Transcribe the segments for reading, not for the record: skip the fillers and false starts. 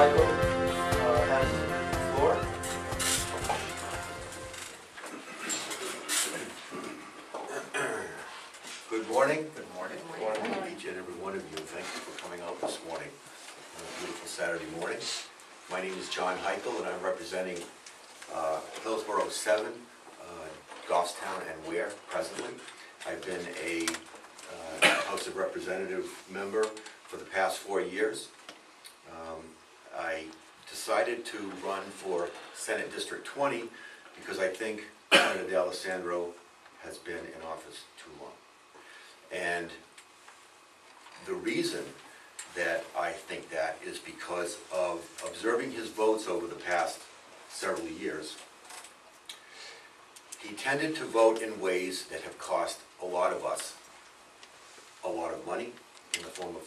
Michael has the floor. Good morning. Good morning. Each and every one of you, thank you for coming out this morning on a beautiful Saturday morning. My name is John Heichel, and I'm representing Hillsborough 7, Goffstown, and Ware presently. I've been a House of Representative member for the past 4 years. I decided to run for Senate District 20 because I think Senator D'Alessandro has been in office too long. And the reason that I think that is because of observing his votes over the past several years. He tended to vote in ways that have cost a lot of us a lot of money in the form of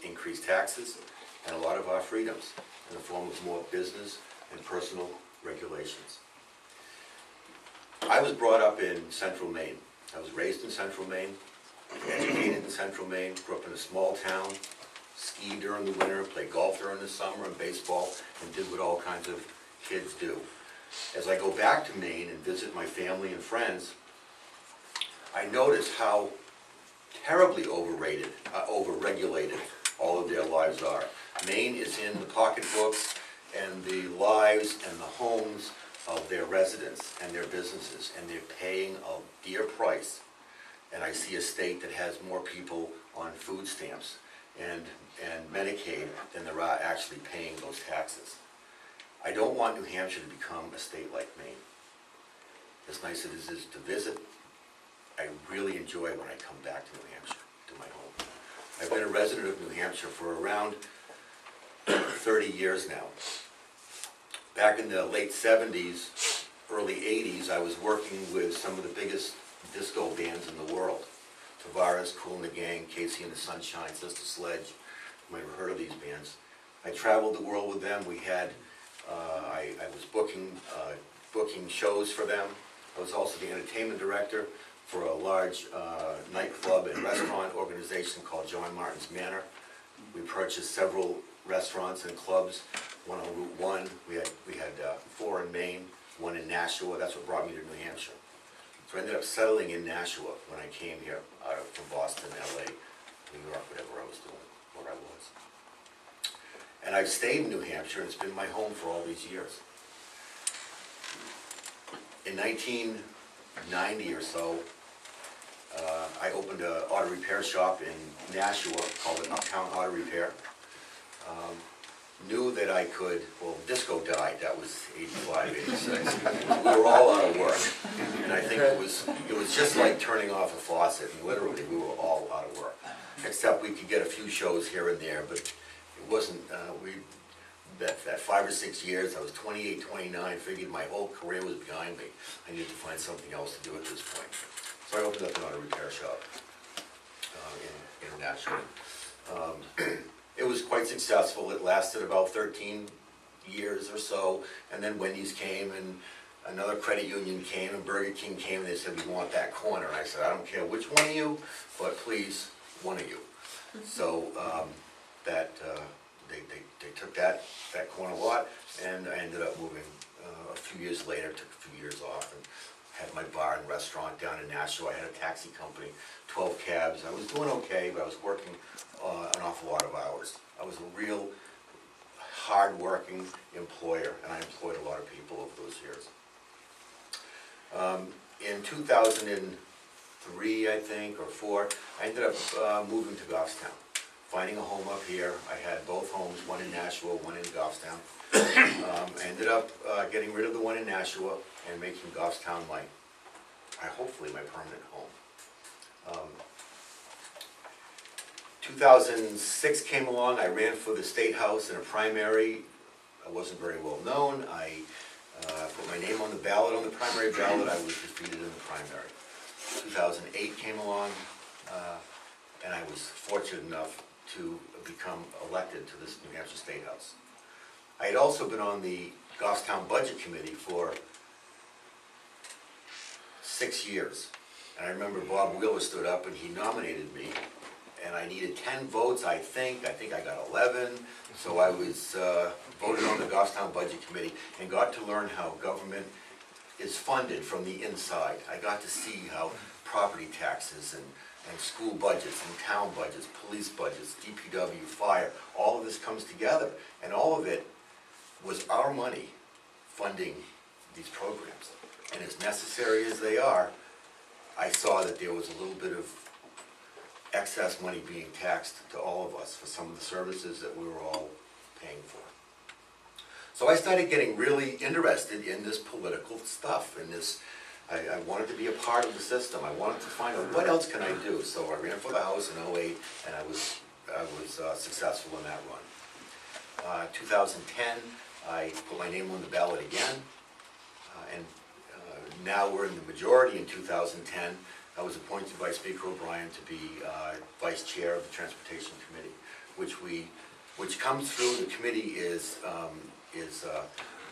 increased taxes, and a lot of our freedoms in the form of more business and personal regulations. I was brought up in Central Maine. I was raised in Central Maine, educated in Central Maine, grew up in a small town, skied during the winter, played golf during the summer and baseball, and did what all kinds of kids do. As I go back to Maine and visit my family and friends, I notice how terribly overregulated all of their lives are. Maine is in the pocketbooks and the lives and the homes of their residents and their businesses, and they're paying a dear price. And I see a state that has more people on food stamps and Medicaid than there are actually paying those taxes. I don't want New Hampshire to become a state like Maine. As nice as it is to visit, I really enjoy when I come back to New Hampshire, to my home. I've been a resident of New Hampshire for around 30 years now. Back in the late 70s, early 80s, I was working with some of the biggest disco bands in the world. Tavares, Kool and the Gang, Casey and the Sunshine, Sister Sledge. You might have heard of these bands. I traveled the world with them. We had, I was booking shows for them. I was also the entertainment director for a large nightclub and restaurant organization called John Martin's Manor. We purchased several restaurants and clubs, one on Route 1. We had 4 in Maine, 1 in Nashua. That's what brought me to New Hampshire. So I ended up settling in Nashua when I came here from Boston, LA, New York, whatever I was doing, where I was. And I've stayed in New Hampshire, and it's been my home for all these years. In 1990 or so, I opened an auto repair shop in Nashua called an Uptown Auto Repair. Knew that I could, well, disco died, that was 85, 86. We were all out of work. And I think it was just like turning off a faucet, and literally we were all out of work. Except we could get a few shows here and there, but it wasn't, that 5 or 6 years, I was 28, 29, figured my whole career was behind me. I needed to find something else to do at this point. So I opened up an auto repair shop in Nashua. It was quite successful. It lasted about 13 years or so, and then Wendy's came, and another credit union came, and Burger King came, and they said, we want that corner. And I said, I don't care which one of you, but please, one of you. So they took that corner lot, and I ended up moving a few years later, took a few years off, and had my bar and restaurant down in Nashua. I had a taxi company, 12 cabs. I was doing okay, but I was working an awful lot of hours. I was a real hard-working employer, and I employed a lot of people over those years. In 2003, I think, or 4, I ended up moving to Goffstown, finding a home up here. I had both homes, one in Nashua, one in Goffstown. I ended up getting rid of the one in Nashua and making Goffstown hopefully my permanent home. 2006 came along. I ran for the State House in a primary. I wasn't very well known. I put my name on the ballot, on the primary ballot. I was defeated in the primary. 2008 came along, and I was fortunate enough to become elected to this New Hampshire State House. I had also been on the Goffstown Budget Committee for 6 years. And I remember Bob Wheeler stood up and he nominated me and I needed 10 votes, I think I got 11, so I was voted on the Goffstown Budget Committee and got to learn how government is funded from the inside. I got to see how property taxes and school budgets and town budgets, police budgets, DPW, fire, all of this comes together, and all of it was our money funding these programs. And as necessary as they are, I saw that there was a little bit of excess money being taxed to all of us for some of the services that we were all paying for. So I started getting really interested in this political stuff, and this, I wanted to be a part of the system. I wanted to find out what else can I do. So I ran for the House in '08, and I was successful in that run. 2010, I put my name on the ballot again, and now we're in the majority in 2010. I was appointed by Speaker O'Brien to be Vice Chair of the Transportation Committee, which comes through. The committee is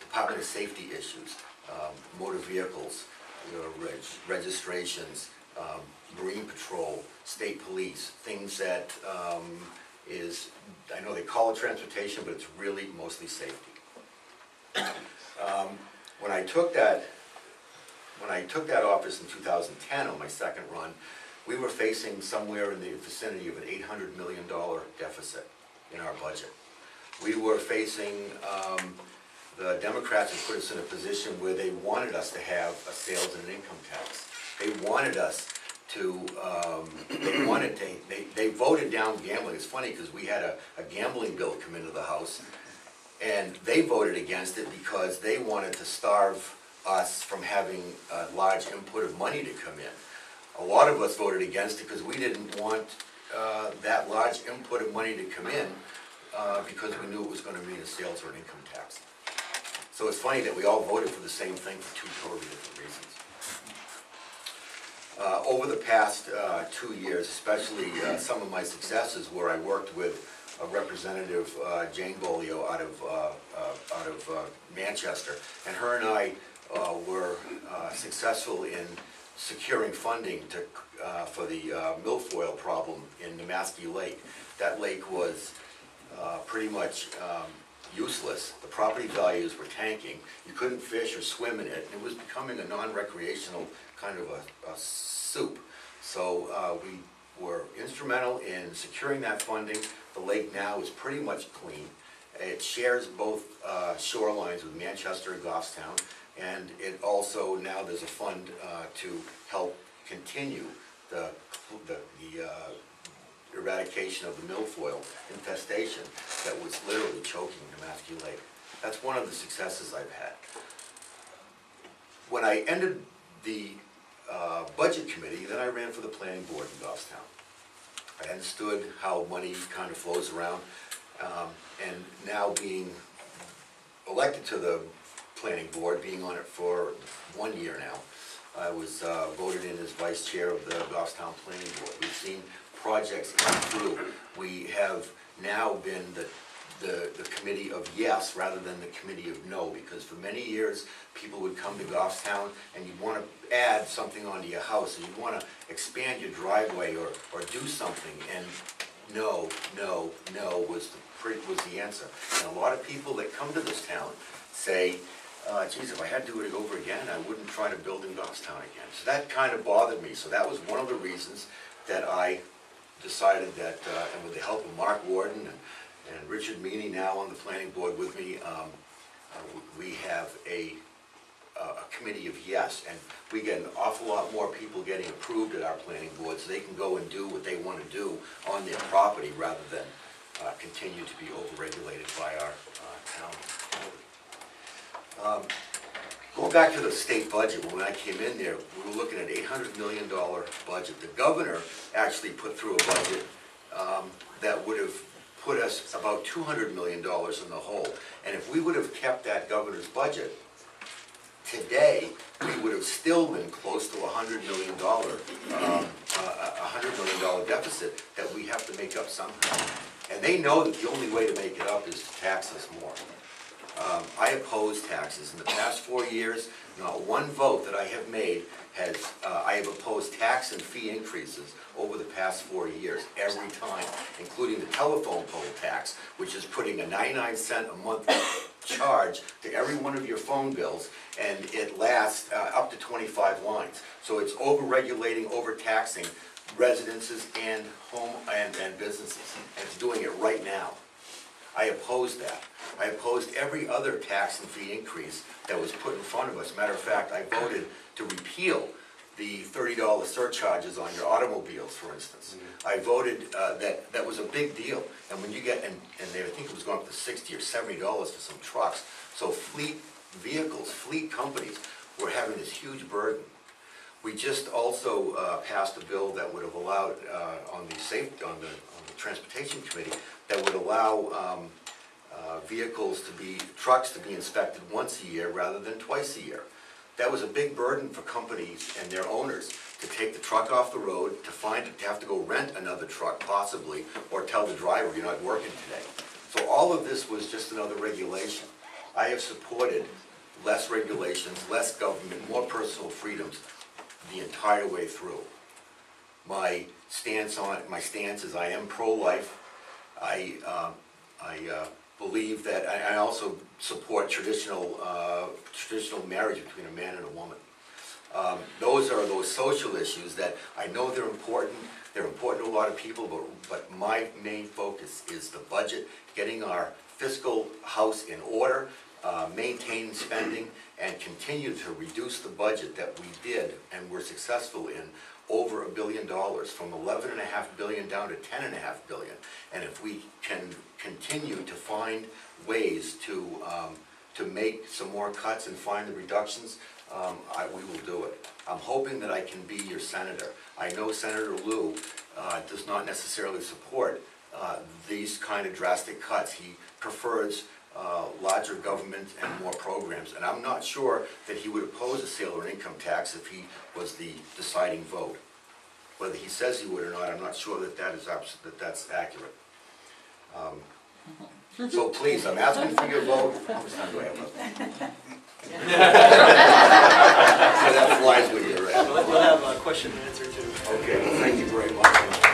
Department of Safety issues, motor vehicles, registrations, Marine Patrol, State Police, things that I know they call it transportation, but it's really mostly safety. When I took that office in 2010 on my second run, we were facing somewhere in the vicinity of an $800 million deficit in our budget. We were facing, the Democrats had put us in a position where they wanted us to have a sales and an income tax. They wanted us to, they voted down gambling. It's funny because we had a gambling bill come into the House, and they voted against it because they wanted to starve us from having a large input of money to come in. A lot of us voted against it because we didn't want that large input of money to come in because we knew it was going to mean a sales or an income tax. So it's funny that we all voted for the same thing for two totally different reasons. Over the past 2 years, especially some of my successes where I worked with Representative Jane Bolio out of Manchester, and her and I were successful in securing funding for the milfoil problem in Nemaski Lake. That lake was pretty much useless. The property values were tanking. You couldn't fish or swim in it. It was becoming a non-recreational kind of a soup. So we were instrumental in securing that funding. The lake now is pretty much clean. It shares both shorelines with Manchester and Goffstown, and it also, now there's a fund to help continue the eradication of the milfoil infestation that was literally choking Nemaski Lake. That's one of the successes I've had. When I ended the budget committee, then I ran for the planning board in Goffstown. I understood how money kind of flows around, and now being elected to the planning board, being on it for 1 year now, I was voted in as vice chair of the Goffstown Planning Board. We've seen projects come through. We have now been the committee of yes rather than the committee of no, because for many years people would come to Goffstown and you'd want to add something onto your house, and you'd want to expand your driveway or do something, and no was the answer. And a lot of people that come to this town say, geez, if I had to do it over again, I wouldn't try to build in Goffstown again. So that kind of bothered me. So that was one of the reasons that I decided that, and with the help of Mark Warden and Richard Meany now on the planning board with me, we have a committee of yes, and we get an awful lot more people getting approved at our planning board, so they can go and do what they want to do on their property rather than continue to be overregulated by our town. Going back to the state budget, when I came in there, we were looking at an $800 million budget. The governor actually put through a budget that would have put us about $200 million in the hole. And if we would have kept that governor's budget, today we would have still been close to $100 million, $100 million deficit that we have to make up somehow. And they know that the only way to make it up is to tax us more. I oppose taxes. In the past 4 years, not one vote that I have made has, I have opposed tax and fee increases over the past 4 years, every time, including the telephone pole tax, which is putting a 99-cent a month charge to every one of your phone bills, and it lasts up to 25 lines. So it's over-regulating, overtaxing residences and home and businesses, and it's doing it right now. I oppose that. I opposed every other tax and fee increase that was put in front of us. Matter of fact, I voted to repeal the $30 surcharges on your automobiles, for instance. I voted that was a big deal. And when you get, and they, I think it was going up to $60 or $70 for some trucks. So fleet vehicles, fleet companies were having this huge burden. We just also passed a bill that would have allowed on the Transportation Committee, that would allow trucks to be inspected once a year rather than twice a year. That was a big burden for companies and their owners to take the truck off the road, to have to go rent another truck possibly, or tell the driver you're not working today. So all of this was just another regulation. I have supported less regulations, less government, more personal freedoms the entire way through. My stance is I am pro-life. I believe that I also support traditional marriage between a man and a woman. Those are those social issues that I know they're important. They're important to a lot of people, but my main focus is the budget, getting our fiscal house in order, maintain spending, and continue to reduce the budget that we did and were successful in over $1 billion, from $11.5 billion down to $10.5 billion. And if we can continue to find ways to make some more cuts and find the reductions, we will do it. I'm hoping that I can be your senator. I know Senator Lieu does not necessarily support these kind of drastic cuts. He prefers larger government and more programs. And I'm not sure that he would oppose a sale or income tax if he was the deciding vote. Whether he says he would or not, I'm not sure that that's accurate. So please, I'm asking for your vote. How much time do I have left? So that flies with you, right? We'll have a question and answer too. Okay, well, thank you very much.